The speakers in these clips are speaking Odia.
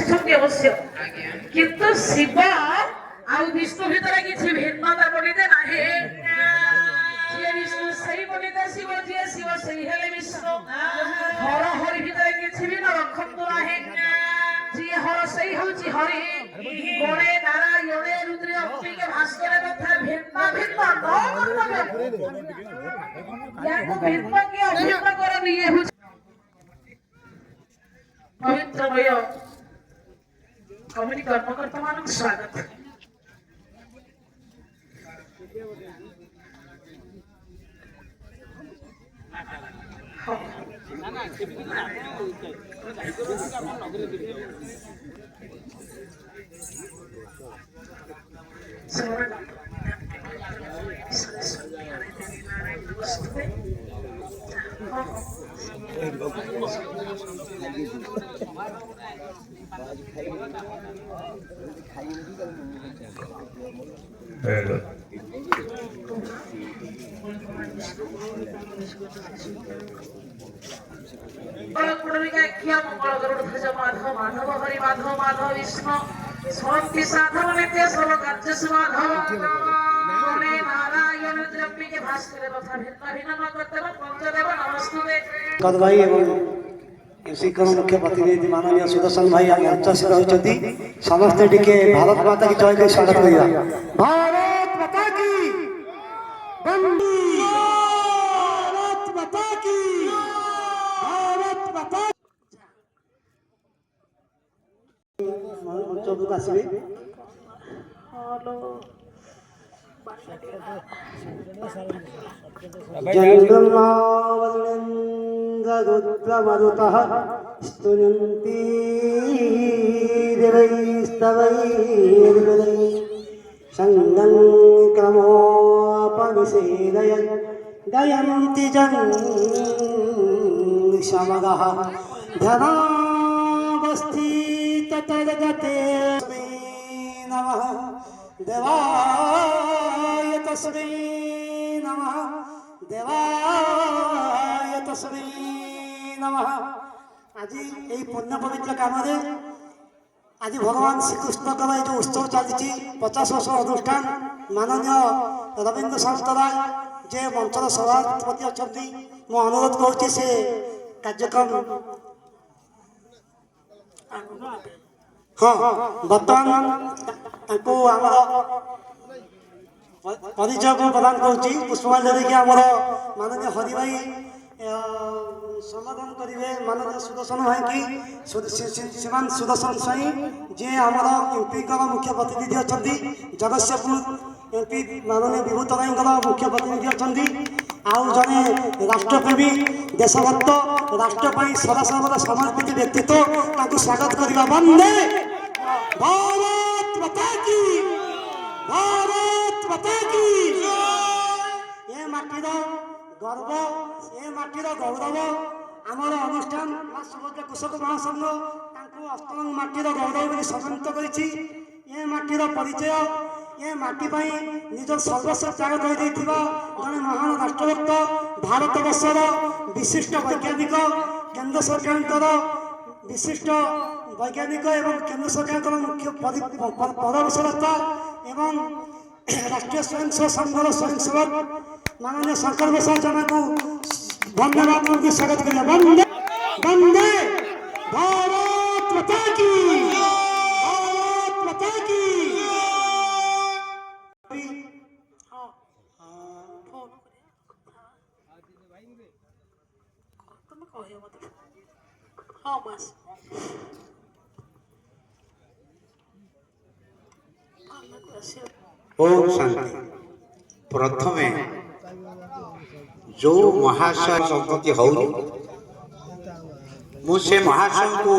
ଅଛନ୍ତି ଅବଶ୍ୟ କିନ୍ତୁ ଶିବ ଆଉ ବିଷ୍ଣୁ ଭିତରେ କିଛି ଭିନ୍ନତା ବୋଲିତେ ନାହିଁ। ଯିଏ ବିଷ୍ଣୁ ସେଇ ବୋଲିତେ ଶିବ, ଯିଏ ଶିବ ସେଇ ହେଲେ ବିଷ୍ଣୁ। ହର ହରି ଭିତରେ କିଛି ବି ରଖନ୍ତୁ ନାହିଁ। ଯିଏ ହର ସେଇ ହଉଛି ହରି। ଗଣେ ନାରାୟଣେ ରୁଦ୍ରେ ଅମ୍ବିକେ ଭାସ୍କରେ ତଥା ଭିନ୍ନ ଭିନ୍ନ ନ କର୍ତ୍ତବ୍ୟ। ୟାକୁ ଭିନ୍ନ କି ଅଭିନ୍ନ କରନି, ଇଏ ହଉଛି ପବିତ୍ରମୟ କମିଟି କର୍ମକର୍ତ୍ତା ମାନଙ୍କୁ ସ୍ୱାଗତ। माधव माधव हरि माधव माधव विष्णु शांति साधव नित्य सर्व कार्य समाधव नारायण द्रव्य के भास्कर तथा भिन्न भिन्न करते पंचदेव नमस्ते। भाई एवं शिक्षण मुख्य प्रतिनिधि माननीय सुदर्शन भाई मंचासीन होती समस्ते टिके भारत माता की जय के स्वागत करिया। भारत माता की बंदी, भारत माता की, भारत माता मंच आसबे। रुद्रमरुतः स्तुयन्ति देवैस्तवैर्वेदैः सङ्गं क्रमोपनिषेधयन् दयन्ति जनशमगः धनावस्थिततर्गते नमः देवाय तस्मै नमः देवाय तस्मै नमः। आज यही पुण्य पवित्र काम आज भगवान श्रीकृष्ण जो उत्सव चली 50 वर्ष अनुष्ठान माननीय रवीन्द्र शास्त्रराय जे मंचर सभापति अच्छा मु अनुरोध करुच्ची से कार्यक्रम हाँ बर्तमान परिचय प्रदान करुच्ची पुष्पमाल्य देखिए आमर माननीय हरि भाई समाधान करेंगे माननीय सुदर्शन भाई की श्रीमान सुदर्शन स्वाई जे आमर एमपी मुख्य प्रतिनिधि अच्छा जगतसिंहपुर एमपी माननीय विभूत भाई मुख्य प्रतिनिधि अच्छा आउ जड़े राष्ट्रप्रेमी देशभक्त राष्ट्रपाई सदा सर्वदा समर्पित व्यक्तित्व ताकू स्वागत करवा। वंदे भारत माता की, भारत माता की। ये माटीर गर्व ए माटीर गौरव आमर अनुष्ठान सुभद्रा कृषक महासंघ अष्टम माटीर गौरव बोली सम्मानित करिछि। ए माटीर परिचय ए माटी निज सर्वस्व त्याग कर जड़े महान राष्ट्रभक्त भारत वर्षर विशिष्ट वैज्ञानिक केंद्र सरकार विशिष्ट वैज्ञानिक एवं केंद्र सरकार मुख्य परामर्शदाता एवं राष्ट्रीय स्वयंसेवक संघर स्वयंसेवक माननीय शंकर प्रसाद जना को धन्यवाद करके स्वागत करिए। वंदे वंदे भारत माता की, भारत माता की। ओम शांति। प्रथमे जो महाशय संपत्ति होनी मुझे महाशय को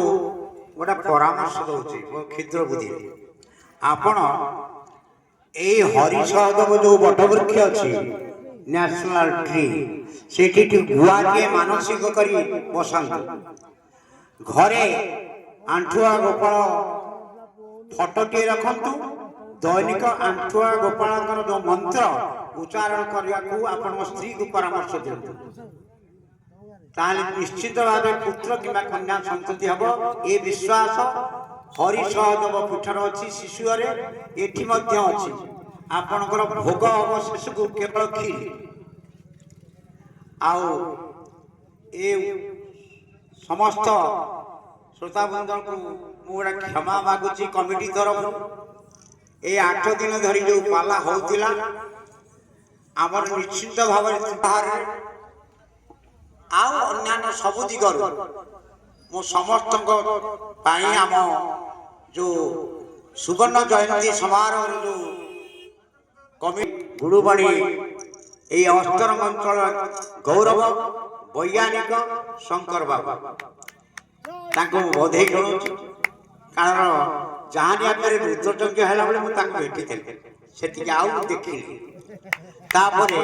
गोटे परामर्श दूसरी मो क्षुद्र बुद्धि आपण ए हरिसहदेव जो बटवृक्ष अच्छी नेशनल ट्री से गुआ के मानसिक करी बसंत घरे आंठुआ गोपाल फटोटे रखंतु दैनिक आंठुआ गोपाल जो मंत्र उच्चारण करने को आपण स्त्री को परामर्श दिंतु ताले निश्चित भाव पुत्र कि कन्या संतति हम ये विश्वास ହରିସହଦେବ ପୀଠରେ ଅଛି ଶିଶୁରେ ଏଠି ମଧ୍ୟ ଅଛି ଆପଣଙ୍କର ଭୋଗ ହବ ଶେଷକୁ କେବଳ କ୍ଷୀରି ଆଉ ଏ ସମସ୍ତ ଶ୍ରୋତାବୃନ୍ଦଙ୍କୁ ମୁଁ ଗୋଟେ କ୍ଷମା ମାଗୁଛି କମିଟି ତରଫରୁ এই 8 ଦିନ ଧରି ଯେଉଁ ପାଲା ହେଉଥିଲା ଆମର ନିଶ୍ଚିତ ଭାବରେ ବାହାରେ ଆଉ ଅନ୍ୟାନ୍ୟ ସବୁ ଦିଗରୁ ମୁଁ ସମସ୍ତଙ୍କ ପାଇଁ ଆମ ଯେଉଁ ସୁବର୍ଣ୍ଣ ଜୟନ୍ତୀ ସମାରୋହର ଯେଉଁ କମିଟି ଗୁରୁବାଣୀ এই ଅସ୍ତରଙ୍ଗ ଅଞ୍ଚଳ ଗୌରବ ବୈଜ୍ଞାନିକ ଶଙ୍କର ବାବୁ ତାଙ୍କୁ ବଧେଇ ଜଣାଉଛି କାରଣ ଯାହାନି ଆଗରେ ରୁଦ୍ରଯଜ୍ଞ ହେଲା ବେଳେ ମୁଁ ତାଙ୍କୁ ଭେଟିଥିଲି ସେତିକି ଆଉ ଦେଖିଲି ତାପରେ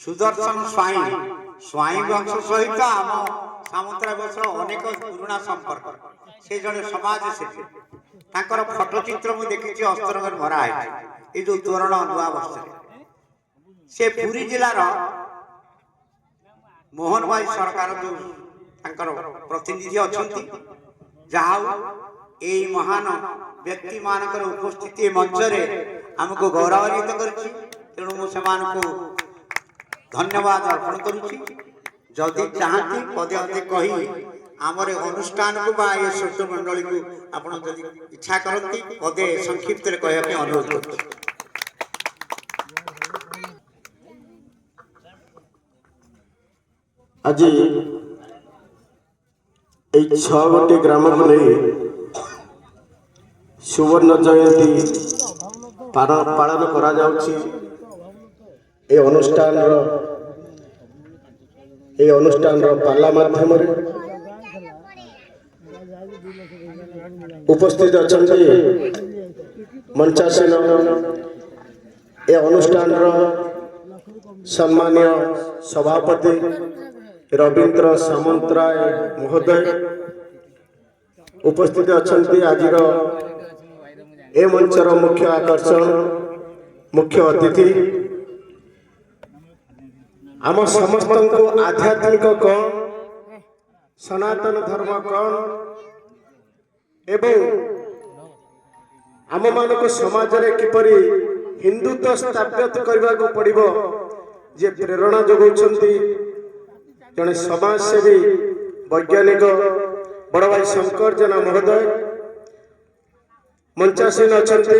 ସୁଦର୍ଶନ ସ୍ୱାଇଁ ବଂଶ ସହିତ ଆମ ସାମନ୍ତରା ବଂଶର ଅନେକ ପୁରୁଣା ସମ୍ପର୍କ ସେ ଜଣେ ସମାଜସେବୀ ତାଙ୍କର ଫଟୋଚିତ୍ର ମୁଁ ଦେଖିଛି ଅସ୍ତରଙ୍ଗରେ ମରା ହେଇଛି ଏଇ ଯେଉଁ ତୋରଣ ନୂଆ ବର୍ଷରେ ସେ ପୁରୀ ଜିଲ୍ଲାର ମୋହନ ଭାଇ ସରକାର ଯେଉଁ ତାଙ୍କର ପ୍ରତିନିଧି ଅଛନ୍ତି ଯାହା ହଉ এই মহান ব্যক্তি মানকর উপস্থিতি মঞ্চরে আমাকে গৌরবান্বিত করছি তেণু মু সেমানকু ধন্যবাদ অর্পণ করুছি যদি চাহান্তি পদে অধে কহি আমার অনুষ্ঠানকু বা এই শ্রোত মণ্ডলীকে আপনার যদি ইচ্ছা করতে পদে সংক্ষিপ্তরে কহা অনুরোধ করছি আজি এই 6টি গ্রামকে নিয়ে সুবর্ণ জয়ন্তী পালন করা যাচ্ছে এই অনুষ্ঠানর পালা মাধ্যমে উপস্থিত অনেক মঞ্চাসীন এই অনুষ্ঠানর সম্মানীয় সভাপতি রবীন্দ্র সামন্তরায় মহোদয় উপস্থিত অনেক আজির ए मंचर मुख्य आकर्षण मुख्य अतिथि आम समस्त को आध्यात्मिक कौन सनातन धर्म कौन एवं आम मान समाज रे किपरि हिंदुत्व स्थापित करने को पड़िबो जे प्रेरणा जगाउछंती जने समाजसेवी वैज्ञानिक बड़ भाई शंकर जेना महोदय मंचासीन अछंती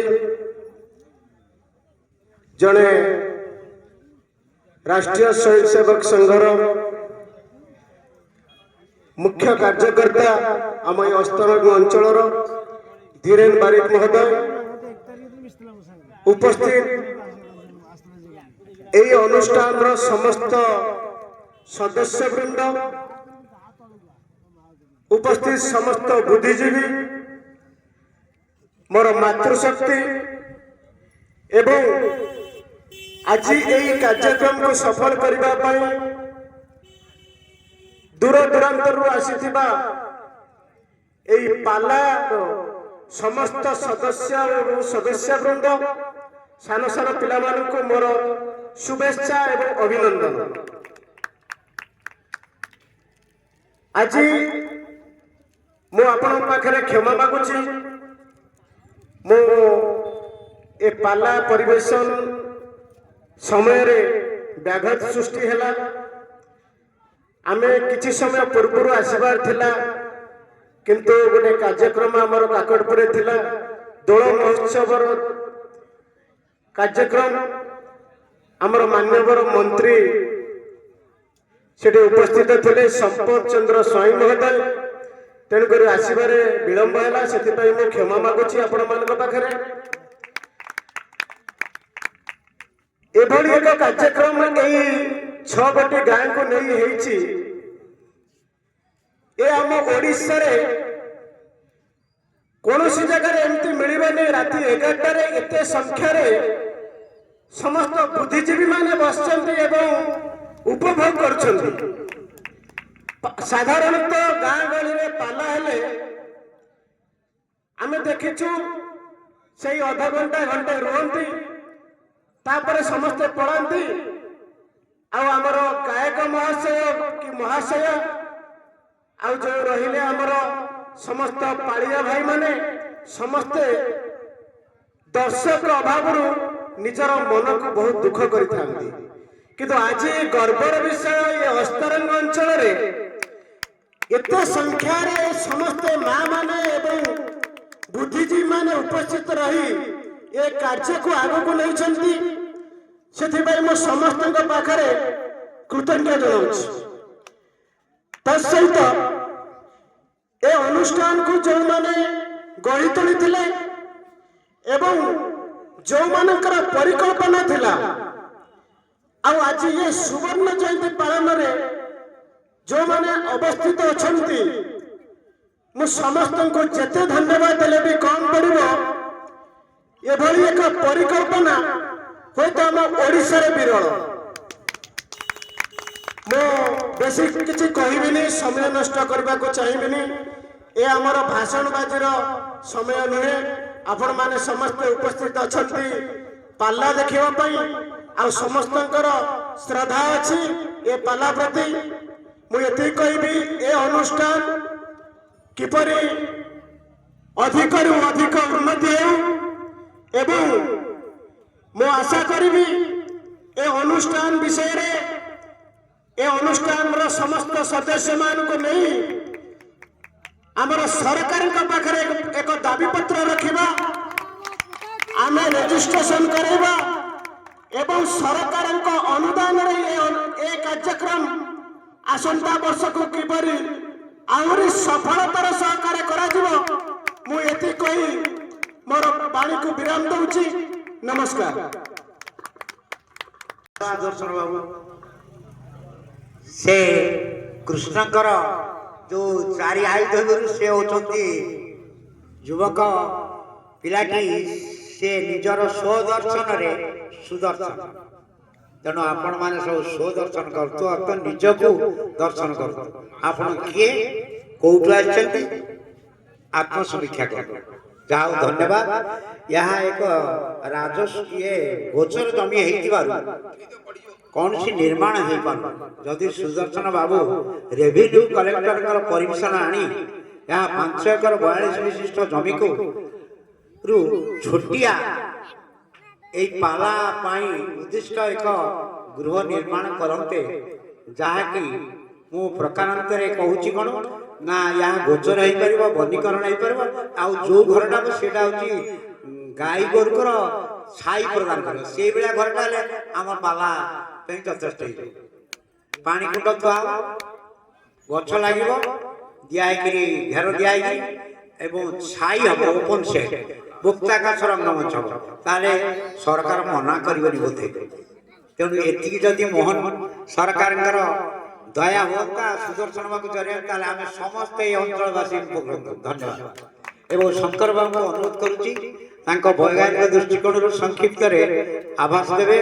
जने राष्ट्रीय स्वयंसेवक संघर मुख्य कार्यकर्ता आम अस्तरंग अंचल धीरेन बारिक महोदय उपस्थित এই অনুষ্ঠানর সমস্ত সদস্যবৃন্দ উপস্থিত সমস্ত বুদ্ধিজীবী मोर मातृशक्ति एवं आज यही कार्यक्रम को सफल करने दूर दूरांतर आसीथिबा यही पाला समस्त सदस्यवृंद सान सान पिला मानकु मोर शुभेच्छा एवं अभिनंदन। आज मु आपन पाखरे क्षमा मागुची मु ए पाला परिवेशन समय रे व्याघात सृष्टि हैला आमे किछि समय पूर्व आसबार थिला किंतु गोटे कार्यक्रम आमर काकड़पुर थिला दोल महोत्सव कार्यक्रम आमर मान्यवर मंत्री सेठी उपस्थित थिले संपत चंद्र स्वाई महोदय तेणुक आसबार विलंब है से क्षमा मागुची आपण मान पाखे एभली एक कार्यक्रम यही 6 गोटी गाँ को नहीं आम ओडिशा रे कौन सी जगह एमती मिलबनी राति 11 एत संख्यार समस्त बुद्धिजीवी माने बसचंती एवं उपभोग करछंती। साधारणतः गाँ गली में पाला हेले आमे देखिछु से आधा घंटा घंटे रुहंती तापर समस्ते पढ़ाती आमर गायक महाशय कि महाशय आउ जो रहिले आमर ସମସ୍ତ ପାଳିଆ ଭାଇମାନେ ସମସ୍ତେ ଦର୍ଶକ ଅଭାବରୁ ନିଜର ମନକୁ ବହୁତ ଦୁଃଖ କରିଥାନ୍ତି। କିନ୍ତୁ ଆଜି ଗର୍ବର ବିଷୟ ଏ ଅସ୍ତରଙ୍ଗ ଅଞ୍ଚଳରେ ଏତେ ସଂଖ୍ୟାରେ ସମସ୍ତେ ମା ମାନେ ଏବଂ ବୁଦ୍ଧିଜୀବୀ ମାନେ ଉପସ୍ଥିତ ରହି ଏ କାର୍ଯ୍ୟକୁ ଆଗକୁ ନେଇଛନ୍ତି। ସେଥିପାଇଁ ମୁଁ ସମସ୍ତଙ୍କ ପାଖରେ କୃତଜ୍ଞ ଜଣାଉଛି। ତା ସହିତ ଏ ଅନୁଷ୍ଠାନକୁ ଯେଉଁମାନେ ଗଢ଼ି ତୋଳିଥିଲେ ଏବଂ ଯେଉଁମାନଙ୍କର ପରିକଳ୍ପନା ଥିଲା ଆଉ ଆଜି ଏ ସୁବର୍ଣ୍ଣ ଜୟନ୍ତୀ ପାଳନରେ ଯେଉଁମାନେ ଅବସ୍ଥିତ ଅଛନ୍ତି, ମୁଁ ସମସ୍ତଙ୍କୁ ଯେତେ ଧନ୍ୟବାଦ ଦେଲେ ବି କମ୍ ପଡ଼ିବ। ଏଭଳି ଏକ ପରିକଳ୍ପନା ହୁଏତ ଆମ ଓଡ଼ିଶାରେ ବିରଳ। ମୁଁ ବେଶୀ କିଛି କହିବିନି, ସମୟ ନଷ୍ଟ କରିବାକୁ ଚାହିଁବିନି। ଏ ଆମର ଭାଷଣବାଜିର ସମୟ ନୁହେଁ। ଆପଣମାନେ ସମସ୍ତେ ଉପସ୍ଥିତ ଅଛନ୍ତି ପାଲା ଦେଖିବା ପାଇଁ, ଆଉ ସମସ୍ତଙ୍କର ଶ୍ରଦ୍ଧା ଅଛି ଏ ପାଲା ପ୍ରତି। ମୁଁ ଏତିକି କହିବି, ଏ ଅନୁଷ୍ଠାନ କିପରି ଅଧିକରୁ ଅଧିକ ଉନ୍ନତି ହେଉ ଏବଂ ମୁଁ ଆଶା କରିବି ଏ ଅନୁଷ୍ଠାନ ବିଷୟରେ ଏ ଅନୁଷ୍ଠାନର ସମସ୍ତ ସଦସ୍ୟମାନଙ୍କୁ ନେଇ ଆମର ସରକାରଙ୍କ ପାଖରେ ଏକ ଦାବିପତ୍ର ରଖିବା, ଆମେ ରେଜିଷ୍ଟ୍ରେସନ କରାଇବା ଏବଂ ସରକାରଙ୍କ ଅନୁଦାନରେ ଏ କାର୍ଯ୍ୟକ୍ରମ ଆସନ୍ତା ବର୍ଷକୁ କିପରି ଆହୁରି ସଫଳତାର ସହକାରେ କରାଯିବ, ମୁଁ ଏତିକି କହି ମୋର ବାଣୀକୁ ବିରାମ ଦଉଛି। ନମସ୍କାର। ସୁଦର୍ଶନ ବାବୁ ସେ କୃଷ୍ଣଙ୍କର ଯୋଉ ଚାରି ଆୟୁଧରୁ ସେ ହେଉଛନ୍ତି ଯୁବକ ପିଲାଟି, ସେ ନିଜର ସ୍ୱଦର୍ଶନରେ ସୁଦର୍ଶନ। ତେଣୁ ଆପଣମାନେ ସବୁ ସ୍ୱଦର୍ଶନ କରନ୍ତୁ, ଅର୍ଥାତ୍ ନିଜକୁ ଦର୍ଶନ କରନ୍ତୁ। ଆପଣ କିଏ, କୋଉଠୁ ଆସିଛନ୍ତି, ଆତ୍ମସମୀକ୍ଷା କରନ୍ତୁ। ଯାହା ହଉ ଧନ୍ୟବାଦ। ଏହା ଏକ ରାଜସ୍ୱ ଗୋଚର ଜମି ହେଇଥିବାରୁ କୌଣସି ନିର୍ମାଣ ହେଇପାରୁ। ଯଦି ସୁଦର୍ଶନ ବାବୁ ରେଭିନ୍ୟୁ କଲେକ୍ଟରଙ୍କର ପରମିଶନ ଆଣି ଏହା 5 ଏକର 42 ବିଶିଷ୍ଟ ଜମିକୁ ଛୋଟିଆ এই ପାଲା ପାଇଁ ଉଦ୍ଦିଷ୍ଟ ଏକ ଗୃହ ନିର୍ମାଣ କରନ୍ତେ, ଯାହାକି ମୁଁ ପ୍ରକାରାନ୍ତରେ କହୁଛି କ'ଣ ନା ଏହା ଗୋଚର ହେଇପାରିବ, ବନୀକରଣ ହେଇପାରିବ। ଆଉ ଯୋଉ ଘରଟା ସେଇଟା ହଉଛି ଗାଈ ଗୋରୁଙ୍କର ଛାଇ ପ୍ରଦାନ କରିବ। ସେଇଭଳିଆ ଘରଟା ହେଲେ ଆମ ପାଲା ପାଇଁ ଯଥେଷ୍ଟ ହେଇଯିବ। ପାଣି କୁଣ୍ଡ ଥୁଆ ହବ, ଗଛ ଲାଗିବ, ଦିଆହେଇକିରି ଘେର ଦିଆହେଇକି ଏବଂ ଛାଇ ହବ, ଓପନ ସେଟ୍ ମୁକ୍ତାକାଶ ରଙ୍ଗମଞ୍ଚ ହବ। ତାହେଲେ ସରକାର ମନା କରିବନି ବୋଧେ। ତେଣୁ ଏତିକି ଯଦି ମୋହନ ସରକାରଙ୍କର ଦୟା ହୁଅନ୍ତା ସୁଦର୍ଶନ ବାବୁ ଜରିଆରେ, ତାହେଲେ ଆମେ ସମସ୍ତେ ଏ ଅଞ୍ଚଳବାସୀ ଉପକୃତ। ଧନ୍ୟବାଦ। ଏବଂ ଶଙ୍କର ବାବୁଙ୍କୁ ଅନୁରୋଧ କରୁଛି ତାଙ୍କ ବୈଜ୍ଞାନିକ ଦୃଷ୍ଟିକୋଣରୁ ସଂକ୍ଷିପ୍ତରେ ଆଭାସ ଦେବେ,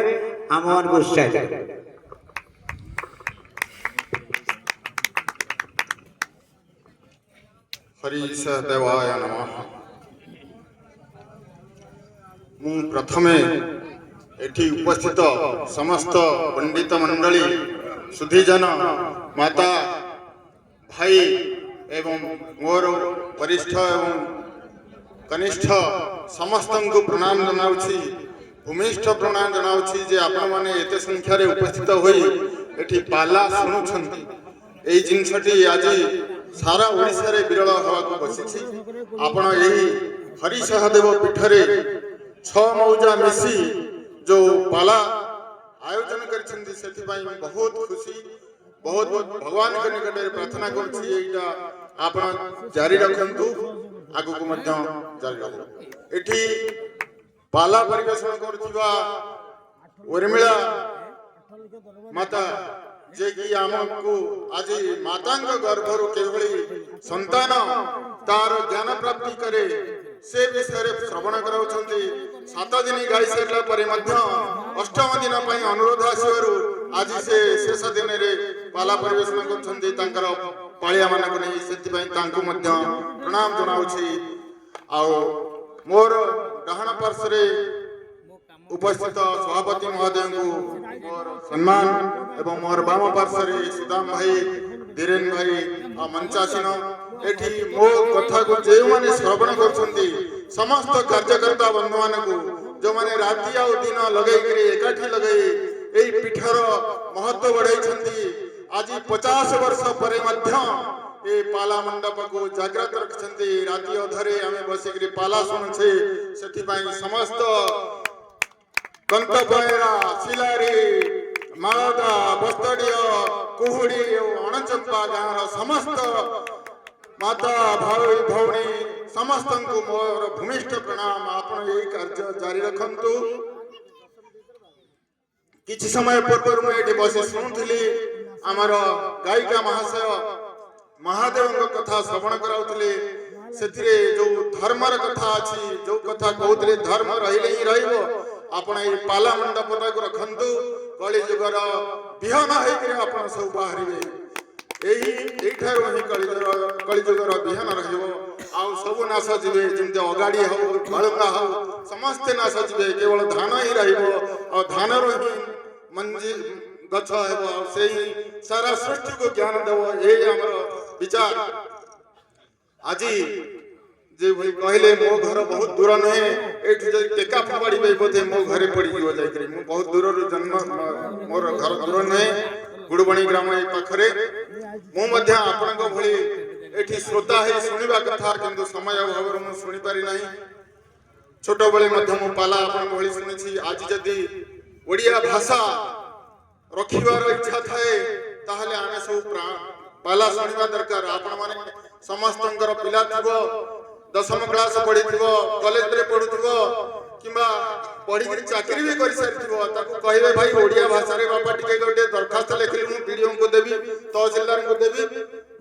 ଆମମାନଙ୍କୁ ଉତ୍ସାହିତ ଦେବେ। ହରିଶ ଦେବାୟ ନମଃ। ମୁଁ ପ୍ରଥମେ ଏଠି ଉପସ୍ଥିତ ସମସ୍ତ ପଣ୍ଡିତ ମଣ୍ଡଳୀ, ସୁଧୀଜନ, ମାତା, ଭାଇ ଏବଂ ମୋର ବରିଷ୍ଠ ଏବଂ କନିଷ୍ଠ ସମସ୍ତଙ୍କୁ ପ୍ରଣାମ ଜଣାଉଛି, ଭୂମିଷ୍ଠ ପ୍ରଣାମ ଜଣାଉଛି ଯେ ଆପଣମାନେ ଏତେ ସଂଖ୍ୟାରେ ଉପସ୍ଥିତ ହୋଇ ଏଠି ପାଲା ଶୁଣୁଛନ୍ତି। এই ଜିନିଷଟି ଆଜି ସାରା ଓଡ଼ିଶାରେ ବିରଳ ହେବାକୁ ବସିଛି। ଆପଣ ଏହି ହରିସହଦେବ ପୀଠରେ 6 ମୌଜା ମିଶି ଯେଉଁ ପାଲା ଆୟୋଜନ କରିଛନ୍ତି, ସେଥିପାଇଁ ବହୁତ ଖୁସି। ବହୁତ ବହୁତ ଭଗବାନଙ୍କ ନିକଟରେ ପ୍ରାର୍ଥନା କରୁଛି ଏଇଟା ଆପଣ ଜାରି ରଖନ୍ତୁ, ଆଗକୁ ମଧ୍ୟ ଜାରି ରଖନ୍ତୁ। ଏଠି ପାଲା ପରିବେଷଣ କରୁଥିବା ଉର୍ମିଳା ମାତା, ଯେ କି ଆମକୁ ଆଜି ମାତାଙ୍କ ଗର୍ଭରୁ କିଭଳି ସନ୍ତାନ ତାର ଜ୍ଞାନ ପ୍ରାପ୍ତି କରେ ସେ ବିଷୟରେ ଶ୍ରବଣ କରାଉଛନ୍ତି। 7 ଦିନ ଗାଇ ସାରିଲା ପରେ ମଧ୍ୟ 8ମ ଦିନ ପାଇଁ ଅନୁରୋଧ ଆସିବାରୁ ଆଜି ସେ ଶେଷ ଦିନରେ ପାଲା ପରିବେଷଣ କରୁଛନ୍ତି ତାଙ୍କର ପାଳିଆ ମାନଙ୍କୁ ନେଇ। ସେଥିପାଇଁ ତାଙ୍କୁ ମଧ୍ୟ ପ୍ରଣାମ ଜଣାଉଛି। ଆଉ ମୋର ଡାହାଣ ପାର୍ଶ୍ୱରେ ଉପସ୍ଥିତ ସଭାପତି ମହୋଦୟଙ୍କୁ ମୋର ସମ୍ମାନ ଏବଂ ମୋର ବାମ ପାର୍ଶ୍ୱରେ ସୁଦାମ ଭାଇ, ଧୀରେନ ଭାଇ ଆଉ ମଞ୍ଚାସୀନ ଏଠି ମୋ କଥାକୁ ଯେଉଁମାନେ ଶ୍ରବଣ କରୁଛନ୍ତି ସମସ୍ତ କାର୍ଯ୍ୟକର୍ତ୍ତା ବନ୍ଧୁମାନଙ୍କୁ ଯେଉଁମାନେ ରାତି ଆଉ ଦିନ ଲଗେଇକରି ଏକାଠି ଲଗେଇ ଏଇ ପୀଠର ମହତ୍ଵ ବଢାଇଛନ୍ତି ଆଜି 50 ବର୍ଷ ପରେ ମଧ୍ୟ ଏ ପାଲା ମଣ୍ଡପକୁ ଜାଗ୍ରତ ରଖିଛନ୍ତି। ରାତି ଅଧରେ ଆମେ ବସିକରି ପାଲା ଶୁଣୁଛେ ସେଥିପାଇଁ ସମସ୍ତ କନ୍ତପୟରା ଶିଲାରୀ ମାଳଦା ବସ୍ତଡିୟ କୁହୁଡି ଓ ଅଣଚମ୍ପା ଗାଁର ସମସ୍ତ ମାତା ଭାଇ ଭଉଣୀ ସମସ୍ତଙ୍କୁ ମୋର ଭୂମିଷ୍ଠ ପ୍ରଣାମ। ଆପଣ ଏହି କାର୍ଯ୍ୟ ଜାରି ରଖନ୍ତୁ। କିଛି ସମୟ ପୂର୍ବରୁ ମୁଁ ଏଠି ବସି ଶୁଣୁଥିଲି ଆମର ଗାୟିକା ମହାଶୟ ମହାଦେବଙ୍କ କଥା ଶ୍ରବଣ କରାଉଥିଲେ। ସେଥିରେ ଯୋଉ ଧର୍ମର କଥା ଅଛି, ଯୋଉ କଥା କହୁଥିଲେ ଧର୍ମ ରହିଲେ ହିଁ ରହିବ। ଆପଣ ଏଇ ପାଲା ମଣ୍ଡପଟାକୁ ରଖନ୍ତୁ। କଳି ଯୁଗର ବିହନ ହେଇକରି ଆପଣ ସବୁ ବାହାରିବେ। ଏଇଠାରୁ ହିଁ କଳି ଯୁଗର ବିହନ ରହିବ। ଆଉ ସବୁ ନାଶ ଯିବେ, ଯେମିତି ଅଗାଡି ହଉ ବାଳୁଙ୍ଗା ହଉ ସମସ୍ତେ ନାଶ ଯିବେ। କେବଳ ଧାନ ହିଁ ରହିବ ଆଉ ଧାନର ହିଁ ମଞ୍ଜି ଗଛ ହେବ ଆଉ ସେଇ ସାରା ସୃଷ୍ଟିକୁ ଜ୍ଞାନ ଦେବ। ଏଇ ଆମର ବିଚାର। ଆଜି ଯେଭଳି କହିଲେ ମୋ ଘର ବହୁତ ଦୂର ନୁହେଁ, ଏଇଠୁ ଯଦି ଟେକା ଫୋପାଡ଼ିବେ ବୋଧେ ମୋ ଘରେ ପଡ଼ିଯିବ ଯାଇକରି। ମୁଁ ବହୁତ ଦୂରରୁ ଜନ୍ମ, ମୋର ଘର ଦୂର ନୁହେଁ, ଗୁଡୁବଣୀ ଗ୍ରାମ ଏଇ ପାଖରେ। ମୁଁ ମଧ୍ୟ ଆପଣଙ୍କ ଭଳି ଏଠି ଶ୍ରୋତା ହେଇ ଶୁଣିବା କଥା, କିନ୍ତୁ ସମୟ ଅଭାବରୁ ମୁଁ ଶୁଣିପାରି ନାହିଁ। ଛୋଟବେଳେ ମଧ୍ୟ ମୁଁ ପାଲା ଆପଣଙ୍କ ଭଳି ଶୁଣିଛି। ଆଜି ଯଦି ଓଡ଼ିଆ ଭାଷା ରଖିବାର ଇଚ୍ଛା ଥାଏ ତାହେଲେ ଆମେ ସବୁ ପାଲା ଶୁଣିବା ଦରକାର। ଆପଣମାନେ ସମସ୍ତଙ୍କର ପିଲା ଥିବ, 10ମ କ୍ଲାସ ପଢିଥିବ, କଲେଜରେ ପଢୁଥିବ କିମ୍ବା ପଢିକିରି ଚାକିରି ବି କରିସାରିଥିବ। ତାକୁ କହିବେ ଭାଇ ଓଡ଼ିଆ ଭାଷାରେ ବାପା ଟିକେ ଗୋଟେ ଦରଖାସ୍ତ ଲେଖିଲି, ମୁଁ ବିଡିଓଙ୍କୁ ଦେବି, ତହସିଲଦାରଙ୍କୁ ଦେବି।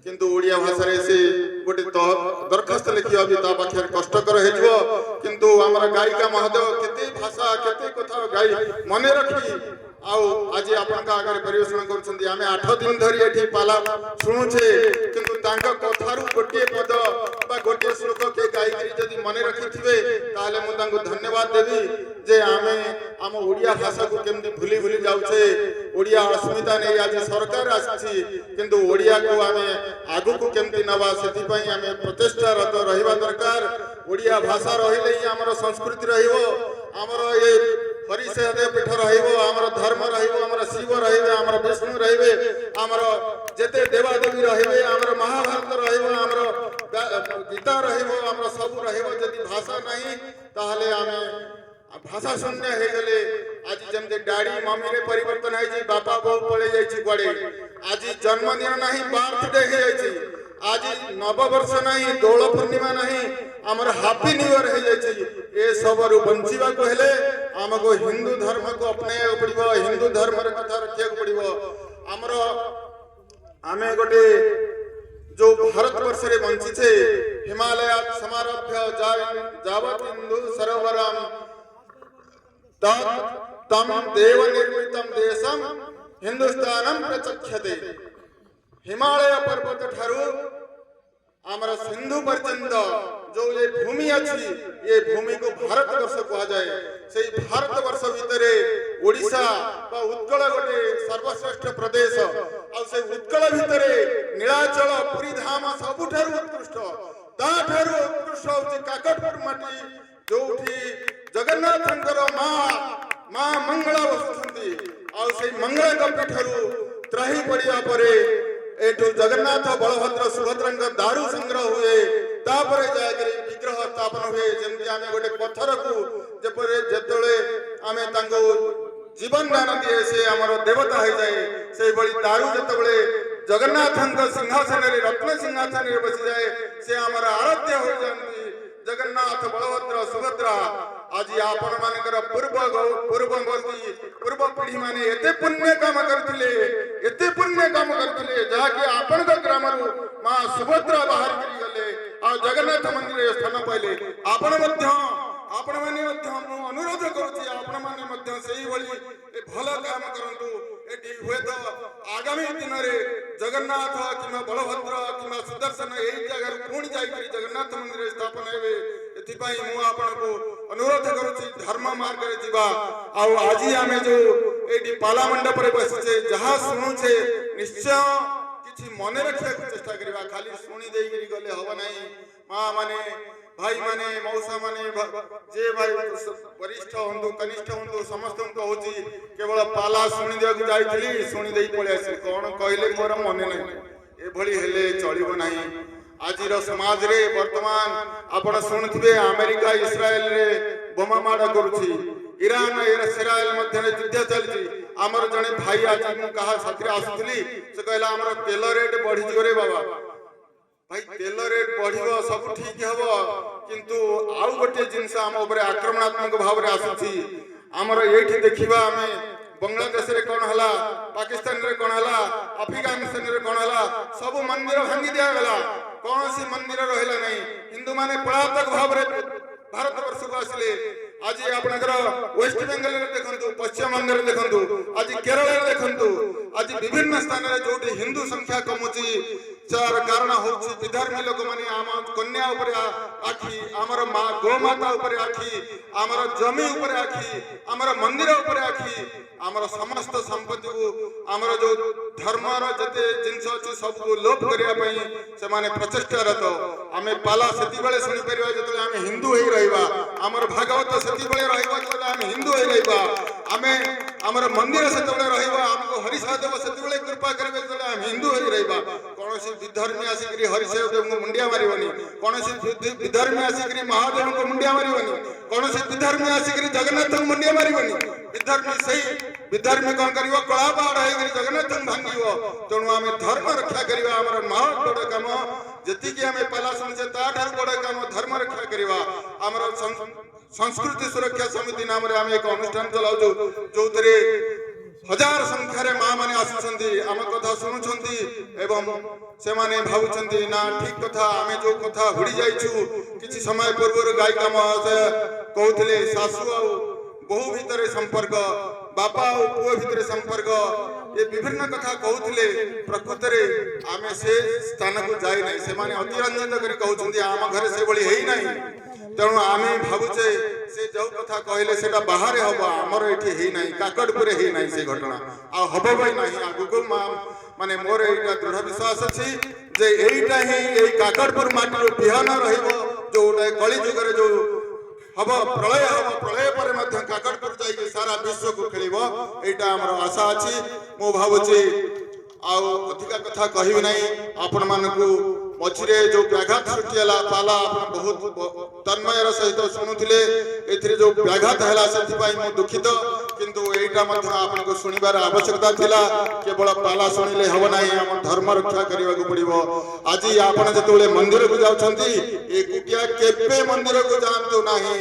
କିନ୍ତୁ ଓଡ଼ିଆ ଭାଷାରେ ସେ ଗୋଟେ ଦରଖାସ୍ତ ଲେଖିବା ବି ତା ପାଖରେ କଷ୍ଟକର ହେଇଯିବ। କିନ୍ତୁ ଆମର ଗାୟିକା ମହୋଦୟ କେତେ ଭାଷା କେତେ କଥା ଗାଇ ମନେ ରଖି ଆଉ ଆଜି ଆପଣଙ୍କ ଆଗରେ ପରିବେଷଣ କରୁଛନ୍ତି। ଆମେ 8 ଦିନ ଧରି ଏଠି ପାଲା ଶୁଣୁଛେ, କିନ୍ତୁ ତାଙ୍କ କଥାରୁ ଗୋଟିଏ ପଦ ବା ଗୋଟିଏ ଶ୍ଲୋକ କିଏ ଗାଇକରି ଯଦି ମନେ ରଖିଥିବେ ତାହେଲେ ମୁଁ ତାଙ୍କୁ ଧନ୍ୟବାଦ ଦେବି ଯେ ଆମେ ଆମ ଓଡ଼ିଆ ଭାଷାକୁ କେମିତି ଭୁଲି ଭୁଲି ଯାଉଛେ। ଓଡ଼ିଆ ଅସ୍ମିତା ନେଇ ଆଜି ସରକାର ଆସିଛି, କିନ୍ତୁ ଓଡ଼ିଆକୁ ଆମେ ଆଗକୁ କେମିତି ନେବା ସେଥିପାଇଁ ଆମେ ପ୍ରଚେଷ୍ଟାରତ ରହିବା ଦରକାର। ଓଡ଼ିଆ ଭାଷା ରହିଲେ ହିଁ ଆମର ସଂସ୍କୃତି ରହିବ, ଆମର ଏ ହରିସେହଦେବ ପୀଠ ରହିବ, ଆମର ଧର୍ମ ରହିବ, ଆମର ଶିବ ରହିବେ, ଆମର ବିଷ୍ଣୁ ରହିବେ, ଆମର ଯେତେ ଦେବାଦେବୀ ରହିବେ, ଆମର ମହାଭାରତ ରହିବ, ଆମର ଗୀତା ରହିବ, ଆମର ସବୁ ରହିବ। ଯଦି ଭାଷା ନାହିଁ ତାହେଲେ ଆମେ ଭାଷା ଶୂନ୍ୟ ହେଇଗଲେ ଆଜି ଯେମିତି ଡାଡି ମମିରେ ପରିବର୍ତ୍ତନ ହେଇଛି, ବାପା ବୋଉ ପଳେଇ ଯାଇଛି କୁଆଡେ। ଆଜି ଜନ୍ମଦିନ ନାହିଁ, ବାର୍ଥଡେ ହେଇଯାଇଛି। ଆଜି ନବବର୍ଷ ନାହିଁ, ଦୋଳ ପୂର୍ଣ୍ଣିମା ନାହିଁ, ଆମର ହାପି ନ୍ୟୁ ଇୟର ହେଇଯାଇଛି। ଏ ସବୁରୁ ବଞ୍ଚିବାକୁ ହେଲେ ଆମକୁ ହିନ୍ଦୁ ଧର୍ମକୁ ଅପନାଇବାକୁ ପଡିବ, ହିନ୍ଦୁ ଧର୍ମର କଥା ରଖିବାକୁ ପଡିବ। ଆମେ ଗୋଟେ ଯୋଉ ଭାରତ ବର୍ଷରେ ବଞ୍ଚିଛେ, ହିମାଳୟ ସମାରଭ୍ୟ ଯାବତ ହିନ୍ଦୁ ସରୋବରମ୍ ତମ୍ ଦେବ ନିର୍ମିତମ୍ ଦେଶମ୍ ହିନ୍ଦୁସ୍ତାନମ୍ ପ୍ରଚକ୍ଷତେ। ହିମାଳୟ ପର୍ବତ ଠାରୁ ଆମର ସିନ୍ଧୁ ପର୍ଯ୍ୟନ୍ତ ଯୋଉ ଏ ଭୂମି ଅଛି, ଏ ଭୂମିକୁ ଭାରତ ବର୍ଷ କୁହାଯାଏ। ସେଇ ଭାରତ ବର୍ଷ ଭିତରେ ଓଡ଼ିଶା ବା ଉତ୍କଳ ଗୋଟେ ସର୍ବଶ୍ରେଷ୍ଠ ପ୍ରଦେଶ। ଆଉ ସେ ଉତ୍କଳ ଭିତରେ ନୀଳାଚଳ ପୁରୀ ଧାମ ସବୁଠାରୁ ଉତ୍କୃଷ୍ଟ। ତାଠାରୁ ଉତ୍କୃଷ୍ଟ ହଉଛି କାକଟପୁର ମାଟି, ଯୋଉଠି ଜଗନ୍ନାଥଙ୍କର ମା ମଙ୍ଗଳା ବସୁଛନ୍ତି। ଆଉ ସେଇ ମଙ୍ଗଳାଙ୍କ ପୀଠରୁ ତ୍ରାହି ପଡିବା ପରେ ଏଠୁ ଜଗନ୍ନାଥ ବଳଭଦ୍ର ସୁଭଦ୍ରାଙ୍କ ଦାରୁ ସଂଗ୍ରହ ହୁଏ, ତାପରେ ଯାଇକରି ବିଗ୍ରହ ସ୍ଥାପନ ହୁଏ। ଯେମିତି ଆମେ ଗୋଟେ ପଥରକୁ ଯେତେବେଳେ ଆମେ ତାଙ୍କୁ ଜୀବନ ଦାନ ଦିଏ ସେ ଆମର ଦେବତା ହେଇଯାଏ, ସେଇଭଳି ଦାରୁ ଯେତେବେଳେ ଜଗନ୍ନାଥଙ୍କ ସିଂହାସନରେ ରତ୍ନ ସିଂହାସନରେ ବସିଯାଏ ସେ ଆମର ଆରାଧ୍ୟ ହୋଇଯାନ୍ତି ଜଗନ୍ନାଥ ବଳଭଦ୍ର ସୁଭଦ୍ରା। ଆଜି ଆପଣ ମାନଙ୍କର ପୂର୍ବ ପିଢି ମାନେ ଏତେ ପୁଣ୍ୟ କାମ କରିଥିଲେ, ଯାହାକି ଆପଣଙ୍କ ଗ୍ରାମରୁ ମା ସୁଭଦ୍ରା ବାହାରିକରି ଗଲେ ଆଉ ଜଗନ୍ନାଥ ମନ୍ଦିରରେ ସ୍ଥାନ ପାଇଲେ। ଆପଣମାନେ ମଧ୍ୟ ମୁଁ ଅନୁରୋଧ କରୁଛି, ଆପଣମାନେ ମଧ୍ୟ ସେଇଭଳି ଭଲ କାମ କରନ୍ତୁ। ଏଠି ହୁଏତ ଆଗାମୀ ଦିନରେ ଜଗନ୍ନାଥ କିମ୍ବା ବଳଭଦ୍ର କିମ୍ବା ସୁଦର୍ଶନ ଏଇ ଜାଗାରୁ ପୁଣି ଯାଇକରି ଜଗନ୍ନାଥ ମନ୍ଦିରରେ ସ୍ଥାପନ ହେବେ। ଏଥିପାଇଁ ମୁଁ ଆପଣଙ୍କୁ ଅନୁରୋଧ କରୁଛି ଧର୍ମ ମାର୍ଗରେ ଯିବା। ଆଉ ଆଜି ଆମେ ଯୋଉ ଏଇଠି ପାଲା ମଣ୍ଡପରେ ବସିଛେ, ଯାହା ଶୁଣୁଛେ ନିଶ୍ଚୟ କିଛି ମନେ ରଖିବାକୁ ଚେଷ୍ଟା କରିବା। ଖାଲି ଶୁଣି ଦେଇକିରି ଗଲେ ହବ ନାହିଁ। ମା ମାନେ, ଭାଇ ମାନେ, ମଉସା ମାନେ, ଯେ ଭାଇ ବରିଷ୍ଠ ହୁଅନ୍ତୁ କନିଷ୍ଠ ହୁଅନ୍ତୁ ସମସ୍ତଙ୍କୁ କହୁଛି, କେବଳ ପାଲା ଶୁଣି ଦେବାକୁ ଯାଇଥିଲି, ଶୁଣି ଦେଇ ପଳେଇ ଆସିଲି, କଣ କହିଲେ ମୋର ମନେ ନାହିଁ, ଏଭଳି ହେଲେ ଚଳିବ ନାହିଁ। ଆଜିର ସମାଜରେ ବର୍ତ୍ତମାନ ଆପଣ ଶୁଣୁଥିବେ ଆମେରିକା ଇସ୍ରାଏଲରେ ବୋମା ମାଡ଼ କରୁଛି, ଇରାନ ଇସ୍ରାଏଲ ମଧ୍ୟରେ ଯୁଦ୍ଧ ଚାଲିଛି। ଆମର ଜଣେ ଭାଇ, ଆଜି ମୁଁ କାହା ସାଥିରେ ଆସୁଥିଲି, ସେ କହିଲା ଆମର ତେଲ ରେଟ୍ ବଢିଯିବ ରେ ବାବା। ଭାଇ ତେଲ ରେଟ୍ ବଢିବ, ସବୁ ଠିକ ହବ, କିନ୍ତୁ ଆଉ ଗୋଟିଏ ଜିନିଷ ଆମ ଉପରେ ଆକ୍ରମଣାତ୍ମକ ଭାବରେ ଆସୁଛି। ଆମର ଏଇଠି ଦେଖିବା, ଆମେ ବାଂଲାଦେଶରେ କଣ ହେଲା, ପାକିସ୍ତାନରେ କଣ ହେଲା, ଆଫଗାନିସ୍ତାନରେ କଣ ହେଲା, ସବୁ ମନ୍ଦିର ଭାଙ୍ଗି ଦିଆଗଲା, କୌଣସି ମନ୍ଦିର ରହିଲା ନାହିଁ। ହିନ୍ଦୁମାନେ ପଳାତକ ଭାବରେ ଭାରତବର୍ଷକୁ ଆସିଲେ। ଆଜି ଆପଣଙ୍କର ୱେଷ୍ଟ ବେଙ୍ଗଲରେ ଦେଖନ୍ତୁ, ପଶ୍ଚିମବଙ୍ଗରେ ଦେଖନ୍ତୁ, ଆଜି କେରଳରେ ଦେଖନ୍ତୁ, ଆଜି ବିଭିନ୍ନ ସ୍ଥାନରେ ଯୋଉଠି ହିନ୍ଦୁ ସଂଖ୍ୟା କମୁଛି, ତାର କାରଣ ହଉଛି ବିଧର୍ମୀ ଲୋକମାନେ ଆମ କନ୍ୟା ଉପରେ ଆଖି, ଆମର ମା ଗୋମାତା ଉପରେ ଆଖି, ଆମର ଜମି ଉପରେ ଆଖି, ଆମର ମନ୍ଦିର ଉପରେ ଆଖି, ଆମର ସମସ୍ତ ସମ୍ପତ୍ତିକୁ, ଆମର ଯୋଉ ଧର୍ମର ଯେତେ ଜିନିଷ ଅଛି ସବୁକୁ ଲୋପ କରିବା ପାଇଁ ସେମାନେ ପ୍ରଚେଷ୍ଟାରତ। ଆମେ ପାଲା ସେତିକିବେଳେ ଶୁଣିପାରିବା ଯେତେବେଳେ ଆମେ ହିନ୍ଦୁ ହେଇ ରହିବା, ଆମର ଭାଗବତ ସେତିକିବେଳେ ରହିବ ଯେତେବେଳେ ଆମେ ହିନ୍ଦୁ ହେଇ ରହିବା, ଆମେ ଆମର ମନ୍ଦିର ସେତେବେଳେ ରହିବ, ଆମକୁ ହରିସହଦେବ ସେତେବେଳେ କୃପା କରିବେ ଯେତେବେଳେ ଆମେ ହିନ୍ଦୁ ହେଇ ରହିବା। କୌଣସି ବିଧର୍ମୀ ଆସିକିରି ହରିସହଦେବଙ୍କୁ ମୁଣ୍ଡିଆ ମାରିବନି, କୌଣସି ବିଧର୍ମୀ ଆସିକିରି ମହାଦେବଙ୍କୁ ମୁଣ୍ଡିଆ ମାରିବନି, କୌଣସି ବିଧର୍ମୀ ଆସିକିରି ଜଗନ୍ନାଥଙ୍କୁ ମୁଣ୍ଡିଆ ମାରିବନି। ବିଧର୍ମୀ କଣ କରିବ, କଳା ପାହାଡ ହେଇକିରି ଜଗନ୍ନାଥଙ୍କୁ ଭାଙ୍ଗିବ। ତେଣୁ ଆମେ ଧର୍ମ ରକ୍ଷା କରିବା ଆମର ମହତ୍ ବଡ କାମ। ଯେତିକି ଆମେ ପାଲା ଶୁଣୁଛେ ତାଠାରୁ ବଡ କାମ ଧର୍ମ ରକ୍ଷା କରିବା। ଆମର ସଂସ୍କୃତି ସୁରକ୍ଷା ସମିତି ନାମରେ ଆମେ ଏକ ଅନୁଷ୍ଠାନ ଚଲାଉଛୁ, ଯୋଉଥିରେ ହଜାର ସଂଖ୍ୟାରେ ମା ମାନେ ଆସୁଛନ୍ତି, ଆମ କଥା ଶୁଣୁଛନ୍ତି ଏବଂ ସେମାନେ ଭାବୁଛନ୍ତି ନା ଠିକ କଥା, ଆମେ ଯୋଉ କଥା ହୁଡି ଯାଇଛୁ। କିଛି ସମୟ ପୂର୍ବରୁ ଗାୟିକା ମହାଶୟ କହୁଥିଲେ ଶାଶୁ ଆଉ ବୋହୂ ଭିତରେ ସମ୍ପର୍କ, ବାପା ଆଉ ପୁଅ ଭିତରେ ସମ୍ପର୍କ, ଏ ବିଭିନ୍ନ କଥା କହୁଥିଲେ। ପ୍ରକୃତରେ ଆମେ ସେ ସ୍ଥାନକୁ ଯାଇନାହିଁ, ସେମାନେ ଅତିରଞ୍ଜିତ କରି କହୁଛନ୍ତି, ଆମ ଘରେ ସେଭଳି ହେଇନାହିଁ। ତେଣୁ ଆମେ ଭାବୁଛେ ସେ ଯୋଉ କଥା କହିଲେ ସେଟା ବାହାରେ ହବ, ଆମର ଏଠି ହେଇନାହିଁ, କାକଟପୁରରେ ହେଇନାହିଁ ସେ ଘଟଣା, ଆଉ ହବ ବି ନାହିଁ ଆଗକୁ। ମାନେ ମୋର ଏଇଟା ଦୃଢ ବିଶ୍ୱାସ ଅଛି ଯେ ଏଇଟା ହିଁ ଏଇ କାକଟପୁର ମାଟିର ବିହନ ରହିବ, ଯୋଉଟା କଳି ଯୁଗରେ ଯୋଉ ହବ, ପ୍ରଳୟ ହବ, ପ୍ରଳୟ ପରେ ମଧ୍ୟ କାକଟପୁର ଯାଇକି ସାରା ବିଶ୍ୱକୁ ଖେଳିବ, ଏଇଟା ଆମର ଆଶା ଅଛି। ମୁଁ ଭାବୁଛି ଆଉ ଅଧିକା କଥା କହିବି ନାହିଁ। ଆପଣମାନଙ୍କୁ ମଝିରେ ଯୋଉ ବ୍ୟାଘାତ ସୃଷ୍ଟି ହେଲା, ପାଲା ଆପଣ ବହୁତ ତନ୍ମୟର ସହିତ ଶୁଣୁଥିଲେ, ଏଥିରେ ଯୋଉ ବ୍ୟାଘାତ ହେଲା ସେଥିପାଇଁ ମୁଁ ଦୁଃଖିତ, କିନ୍ତୁ ଏଇଟା ମଧ୍ୟ ଆପଣଙ୍କୁ ଶୁଣିବାର ଆବଶ୍ୟକତା ଥିଲା। କେବଳ ପାଲା ଶୁଣିଲେ ହବ ନାହିଁ, ଆମ ଧର୍ମ ରକ୍ଷା କରିବାକୁ ପଡିବ। ଆଜି ଆପଣ ଯେତେବେଳେ ମନ୍ଦିରକୁ ଯାଉଛନ୍ତି, ଏକୁଟିଆ କେବେ ମନ୍ଦିରକୁ ଯାଆନ୍ତୁ ନାହିଁ,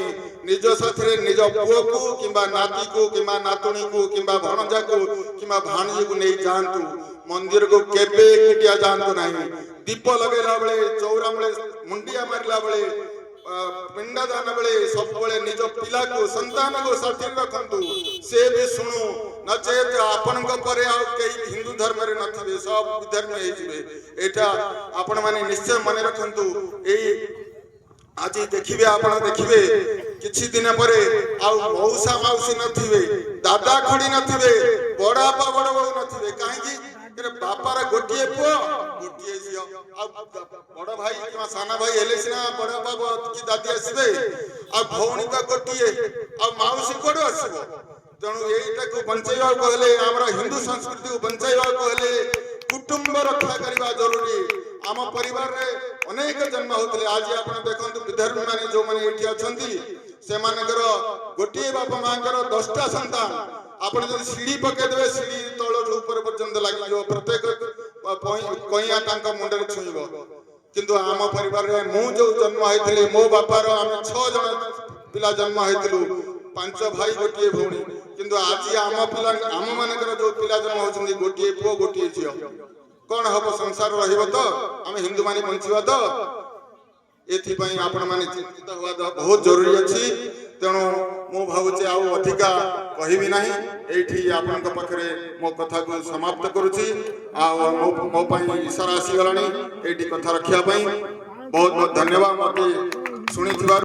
ନିଜ ସାଥିରେ ନିଜ ପୁଅକୁ କିମ୍ବା ନାତିକୁ କିମ୍ବା ନାତୁଣୀକୁ କିମ୍ବା ଭଣଜାକୁ କିମ୍ବା ଭାଣିଜୀକୁ ନେଇ ଯାଆନ୍ତୁ। ମନ୍ଦିରକୁ କେବେ ଏକୁଟିଆ ଯାଆନ୍ତୁ ନାହିଁ। ଦୀପ ଲଗେଇଲା ବେଳେ, ଚଉରା ବେଳେ ମୁଣ୍ଡିଆ ମାରିଲା ବେଳେ, ପିଣ୍ଡଦାନ ବେଳେ ସବୁବେଳେ ନିଜ ପିଲାକୁ, ସନ୍ତାନକୁ ସାଥିରେ ରଖନ୍ତୁ, ସେ ବି ଶୁଣୁ, ନଚେତ ଆପଣଙ୍କ ପରେ ଆଉ କେହି ହିନ୍ଦୁ ଧର୍ମରେ ନଥିବେ, ସବୁ ବିଧର୍ମୀ ହେଇଯିବେ। ଏଇଟା ଆପଣ ମାନେ ନିଶ୍ଚୟ ମନେ ରଖନ୍ତୁ। ଏଇ ଆଜି ଦେଖିବେ, ଆପଣ ଦେଖିବେ କିଛି ଦିନ ପରେ ଆଉ ମଉସା ମାଉସୀ ନଥିବେ, ଦାଦା ଖୁଡି ନଥିବେ, ବଡ ବାପା ବଡ ବୋଉ ନଥିବେ। କାହିଁକି? ବାପାର ଗୋଟିଏ ପୁଅ ଗୋଟିଏ ଝିଅ, ଆଉ ବଡ ଭାଇ କିମ୍ବା ସାନ ଭାଇ ହେଲେ ସିନା ବଡ ବାପା କି ଦାଦି ଆସିବେ, ଆଉ ଭଉଣୀ ତ ଗୋଟିଏ, ଆଉ ମାଉସୀ କୁଆଡୁ ଆସିବ? ତେଣୁ ଏଇଟାକୁ ବଞ୍ଚାଇବାକୁ ହେଲେ, ଆମର ହିନ୍ଦୁ ସଂସ୍କୃତିକୁ ବଞ୍ଚାଇବାକୁ ହେଲେ କୁଟୁମ୍ବ ରକ୍ଷା କରିବା ଜରୁରୀ। ଆମ ପରିବାରରେ ଅନେକ ଜନ୍ମ ହଉଥିଲେ, ଆଜି ଆପଣ ଦେଖନ୍ତୁ ବିଧର୍ମୀ ମାନେ ଯୋଉମାନେ ଏଠି ଅଛନ୍ତି, ସେମାନଙ୍କର ଗୋଟିଏ ବାପା ମାଙ୍କର 10ଟା ସନ୍ତାନ। ଆପଣ ଯଦି ସିଢି ପକେଇଦେବେ, ସିଢି ତଳଠୁ ଉପର ପର୍ଯ୍ୟନ୍ତ ଲାଗିଯିବ, ପ୍ରତ୍ୟେକ କଇଁଆ ତାଙ୍କ ମୁଣ୍ଡରେ ଛୁଇଁବ। କିନ୍ତୁ ଆମ ପରିବାରରେ ମୁଁ ଯୋଉ ଜନ୍ମ ହେଇଥିଲି, ମୋ ବାପାର ଆମେ 6 ଜଣ ପିଲା ଜନ୍ମ ହେଇଥିଲୁ, 5 ଭାଇ ଗୋଟିଏ ଭଉଣୀ। କିନ୍ତୁ ଆଜି ଆମ ମାନଙ୍କର ଯୋଉ ପିଲା ଜନ୍ମ ହଉଛନ୍ତି, ଗୋଟିଏ ପୁଅ ଗୋଟିଏ ଝିଅ। କଣ ହବ? ସଂସାର ରହିବ ତ? ଆମେ ହିନ୍ଦୁ ମାନେ ବଞ୍ଚିବା ତ? ଏଥିପାଇଁ ଆପଣ ମାନେ ଚିନ୍ତିତ ହେବା ବହୁତ ଜରୁରୀ ଅଛି। ତେଣୁ ମୁଁ ଭାବୁଛି ଆଉ ଅଧିକା କହିବି ନାହିଁ, ଏଇଠି ଆପଣଙ୍କ ପାଖରେ ମୋ କଥାକୁ ସମାପ୍ତ କରୁଛି। ଆଉ ମୋ ପାଇଁ ଇଶାରା ଆସିଗଲାଣି ଏଇଠି କଥା ରଖିବା ପାଇଁ। ବହୁତ ବହୁତ ଧନ୍ୟବାଦ ମତେ ଶୁଣିଥିବାରୁ।